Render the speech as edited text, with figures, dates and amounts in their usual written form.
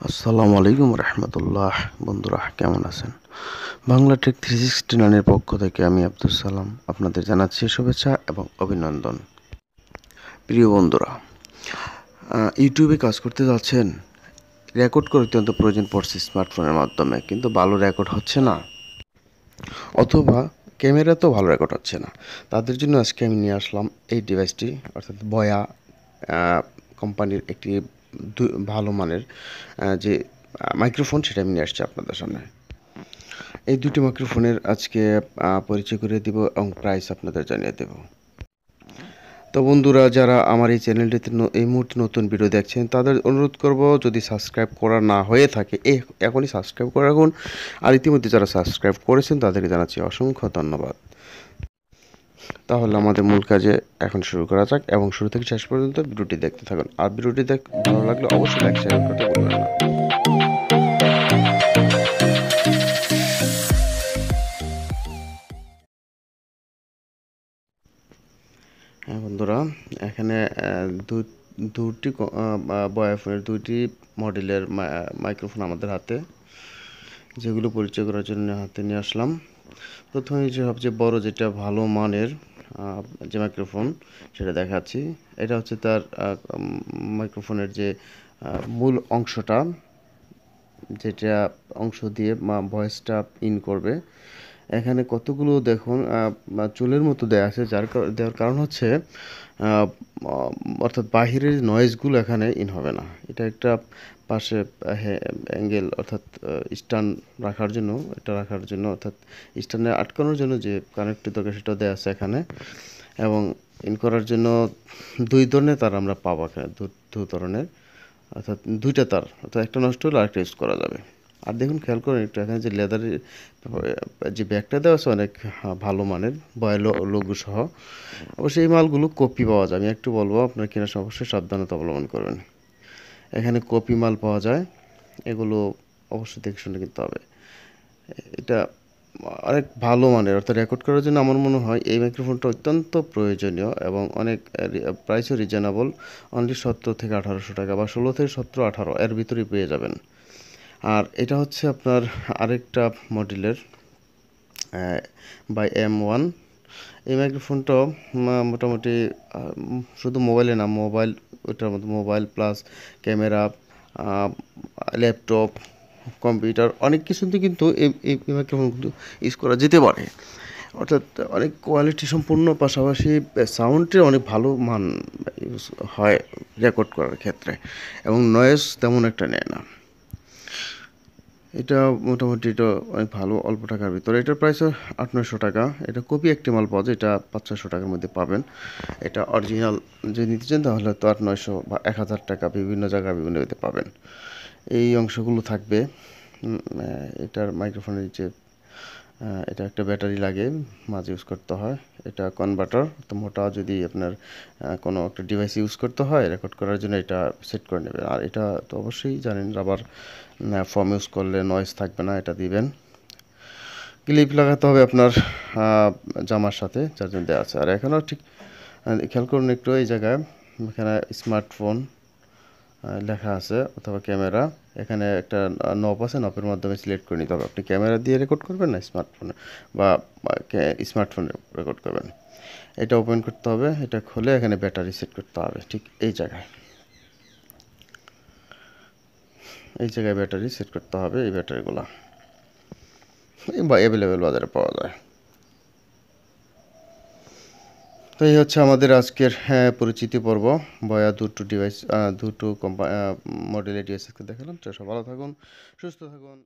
আসসালামু আলাইকুম রহমতুল্লাহ। বন্ধুরা কেমন আছেন? বাংলা টেক 369 এর পক্ষ থেকে আমি আব্দুল সালাম আপনাদের জানাচ্ছি শুভেচ্ছা এবং অভিনন্দন। প্রিয় বন্ধুরা, ইউটিউবে কাজ করতে যাচ্ছেন, রেকর্ড করে অত্যন্ত প্রয়োজন পড়ছে স্মার্টফোনের মাধ্যমে, কিন্তু ভালো রেকর্ড হচ্ছে না, অথবা ক্যামেরাতেও ভালো রেকর্ড হচ্ছে না। তাদের জন্য আজকে আমি নিয়ে আসলাম এই ডিভাইসটি, অর্থাৎ বয়া কোম্পানির একটি ভালো মানের যে মাইক্রোফোন, সেটা আমি নিয়ে আসছি আপনাদের সামনে। এই দুটি মাইক্রোফোনের আজকে পরিচয় করে দিব এবং প্রাইস আপনাদের জানিয়ে দেব। তো বন্ধুরা, যারা আমার এই চ্যানেলটিতে এই মুহূর্তে নতুন ভিডিও দেখছেন, তাদের অনুরোধ করব, যদি সাবস্ক্রাইব করা না হয়ে থাকে এখনই সাবস্ক্রাইব করে রাখুন। আর ইতিমধ্যে যারা সাবস্ক্রাইব করেছেন তাদেরকে জানাচ্ছি অসংখ্য ধন্যবাদ। তাহলে আমাদের মূল কাজে এখন শুরু করা যাক, এবং শুরু থেকে শেষ পর্যন্ত ভিডিওটি দেখতে থাকুন। আর ভিডিওটি ভালো লাগলে অবশ্যই লাইক শেয়ার করতে ভুলবেন না। হ্যাঁ বন্ধুরা, এখানে দুটি বয়াফোনের দুইটি মডেলের মাইক্রোফোন আমাদের হাতে, যেগুলো পরিচয় করার জন্য হাতে নিয়ে আসলাম। প্রথমে যে সবচেয়ে বড়, যেটা ভালো মানের যে মাইক্রোফোন, সেটা দেখাচ্ছি। এটা হচ্ছে তার মাইক্রোফোনের যে মূল অংশটা, যেটা অংশ দিয়ে ভয়েসটা ইন করবে। এখানে কতগুলো দেখুন চুলের মতো দেওয়া আছে, দেওয়ার কারণ হচ্ছে অর্থাৎ বাহিরের নয়েজগুলো এখানে ইন হবে না। এটা একটা পাশে অ্যাঙ্গেল, অর্থাৎ স্ট্যান্ড রাখার জন্য, অর্থাৎ স্ট্যান্ডে আটকানোর জন্য যে কানেক্টর দরকার, সেটা দেওয়া আছে এখানে। এবং ইন করার জন্য দুই ধরনের তার আমরা পাবো এখানে, দু ধরনের, অর্থাৎ দুইটা তার, অর্থাৎ একটা নষ্ট হলে আরেকটা ইউজ করা যাবে। আর দেখুন, খেয়াল করেন একটু, এখানে যে লেদারের যে ব্যাগটা দেওয়া আছে, অনেক ভালো মানের, বয়েল লোগো সহ। অবশ্যই এই মালগুলো কপি পাওয়া যায়, আমি একটু বলবো, আপনার কেনার সময় অবশ্যই সাবধানতা অবলম্বন করবেন। এখানে কপি মাল পাওয়া যায়, এগুলো অবশ্যই দেখে শুনে কিনতে হবে। এটা অনেক ভালো মানের, অর্থাৎ রেকর্ড করার জন্য আমার মনে হয় এই মাইক্রোফোনটা অত্যন্ত প্রয়োজনীয়, এবং অনেক প্রাইসও রিজনেবল। অনলি 17 থেকে 1800 টাকা, বা 16 থেকে 17, 18 এর ভিতরেই পেয়ে যাবেন। আর এটা হচ্ছে আপনার আরেকটা মডেলের বাই M1। এই মাইক্রোফোনটাও মোটামুটি শুধু মোবাইলে না, ওটার মধ্যে mobile plus camera, laptop, computer, অনেক কিছুতে কিন্তু এই মাইক্রোফোন কিন্তু ইউজ করা যেতে পারে। অর্থাৎ অনেক কোয়ালিটি সম্পূর্ণ, পাশাপাশি সাউন্ডের অনেক ভালো মান ইউজ হয় রেকর্ড করার ক্ষেত্রে, এবং নয়েজ তেমন একটা নেয় না। এটা মোটামুটি এটা অনেক ভালো, অল্প টাকার ভিতরে। এটার প্রাইস 800-900 টাকা। এটা কপি একটি মাল পাওয়া যায়, এটা 500-600 টাকার মধ্যে পাবেন। এটা অরিজিনাল যদি নিতে চান, তাহলে তো 800-900 বা 1000 টাকা, বিভিন্ন জায়গায় বিভিন্ন ইয়েতে পাবেন। এই অংশগুলো থাকবে। এটার মাইক্রোফোনের যে এটা একটা ব্যাটারি লাগে, মাঝে ইউজ করতে হয়। এটা কনভার্টার, তো মোটা যদি আপনার কোনো একটা ডিভাইস ইউজ করতে হয় রেকর্ড করার জন্য, এটা সেট করে নেবেন। আর এটা তো অবশ্যই জানেন, রাবার ফর্ম ইউজ করলে নয়েজ থাকবে না, এটা দিবেন। ক্লিপ লাগাতে হবে আপনার জামার সাথে, যার জন্য দেওয়া আছে। আর এখানেও ঠিক খেয়াল করুন একটু, এই জায়গায় এখানে স্মার্টফোন লেখা আছে, অথবা ক্যামেরা। এখানে একটা নব আছে, নবের মাধ্যমে সিলেক্ট করে নিতে হবে আপনি ক্যামেরা দিয়ে রেকর্ড করবেন না স্মার্টফোনে, বা স্মার্টফোনে রেকর্ড করবেন। এটা ওপেন করতে হবে, এটা খুলে এখানে ব্যাটারি সেট করতে হবে, ঠিক এই জায়গায় ব্যাটারি সেট করতে হবে। এই ব্যাটারিগুলো বা অ্যাভেলেবেল বাজারে পাওয়া যায়। তো এই হচ্ছে আমাদের আজকের পরিচিতি পর্ব। বয়া দুটো মডেলের ডিভাইসকে দেখালাম। তো সব ভালো থাকুন, সুস্থ থাকুন।